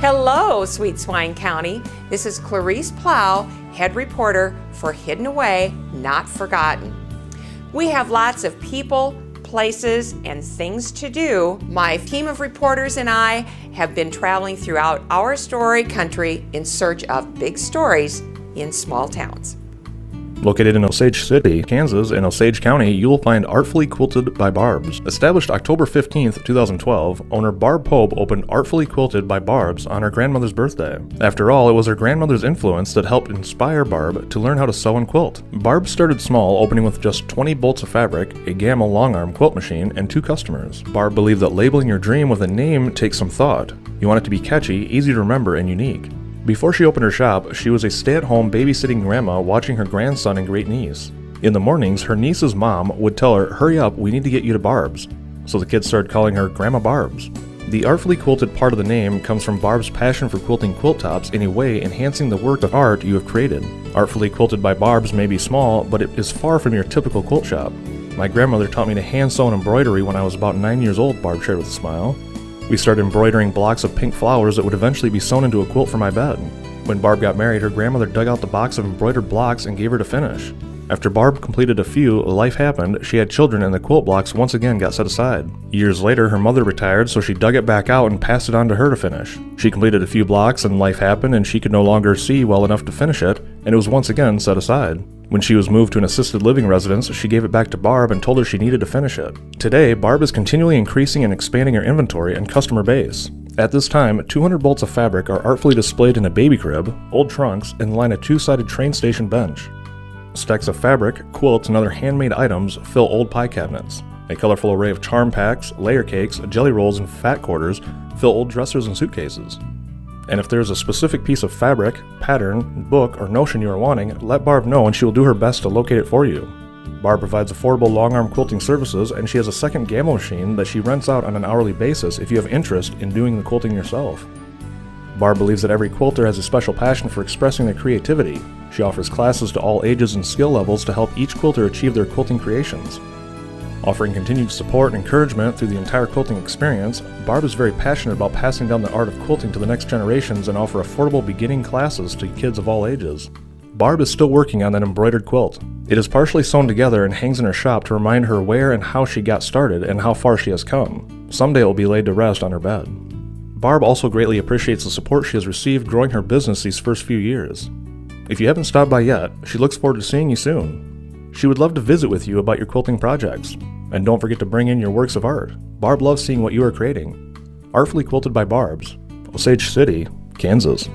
Hello, Sweet Swine County. This is Clarice Plow, head reporter for Hidden Away, Not Forgotten. We have lots of people, places, and things to do. My team of reporters and I have been traveling throughout our story country in search of big stories in small towns. Located in Osage City, Kansas, in Osage County, you will find Artfully Quilted by Barbs. Established October 15th, 2012, owner Barb Pope opened Artfully Quilted by Barbs on her grandmother's birthday. After all, it was her grandmother's influence that helped inspire Barb to learn how to sew and quilt. Barb started small, opening with just 20 bolts of fabric, a Gamma Longarm quilt machine, and 2 customers. Barb believed that labeling your dream with a name takes some thought. You want it to be catchy, easy to remember, and unique. Before she opened her shop, she was a stay-at-home babysitting grandma watching her grandson and great niece. In the mornings, her niece's mom would tell her, "Hurry up, we need to get you to Barb's." So the kids started calling her Grandma Barbs. The Artfully Quilted part of the name comes from Barb's passion for quilting quilt tops in a way enhancing the work of art you have created. Artfully Quilted by Barb's may be small, but it is far from your typical quilt shop. My grandmother taught me to hand sew an embroidery when I was about 9 years old, Barb shared with a smile. We started embroidering blocks of pink flowers that would eventually be sewn into a quilt for my bed. When Barb got married, her grandmother dug out the box of embroidered blocks and gave her to finish. After Barb completed a few, life happened, she had children, and the quilt blocks once again got set aside. Years later, her mother retired, so she dug it back out and passed it on to her to finish. She completed a few blocks and life happened, and she could no longer see well enough to finish it, and it was once again set aside. When she was moved to an assisted living residence, she gave it back to Barb and told her she needed to finish it. Today, Barb is continually increasing and expanding her inventory and customer base. At this time, 200 bolts of fabric are artfully displayed in a baby crib, old trunks, and line a 2-sided train station bench. Stacks of fabric, quilts, and other handmade items fill old pie cabinets. A colorful array of charm packs, layer cakes, jelly rolls, and fat quarters fill old dressers and suitcases. And if there is a specific piece of fabric, pattern, book, or notion you are wanting, let Barb know and she will do her best to locate it for you. Barb provides affordable long-arm quilting services, and she has a second Gamma machine that she rents out on an hourly basis if you have interest in doing the quilting yourself. Barb believes that every quilter has a special passion for expressing their creativity. She offers classes to all ages and skill levels to help each quilter achieve their quilting creations. Offering continued support and encouragement through the entire quilting experience, Barb is very passionate about passing down the art of quilting to the next generations and offer affordable beginning classes to kids of all ages. Barb is still working on that embroidered quilt. It is partially sewn together and hangs in her shop to remind her where and how she got started and how far she has come. Someday it will be laid to rest on her bed. Barb also greatly appreciates the support she has received growing her business these first few years. If you haven't stopped by yet, she looks forward to seeing you soon. She would love to visit with you about your quilting projects. And don't forget to bring in your works of art. Barb loves seeing what you are creating. Artfully Quilted by Barbs, Osage City, Kansas.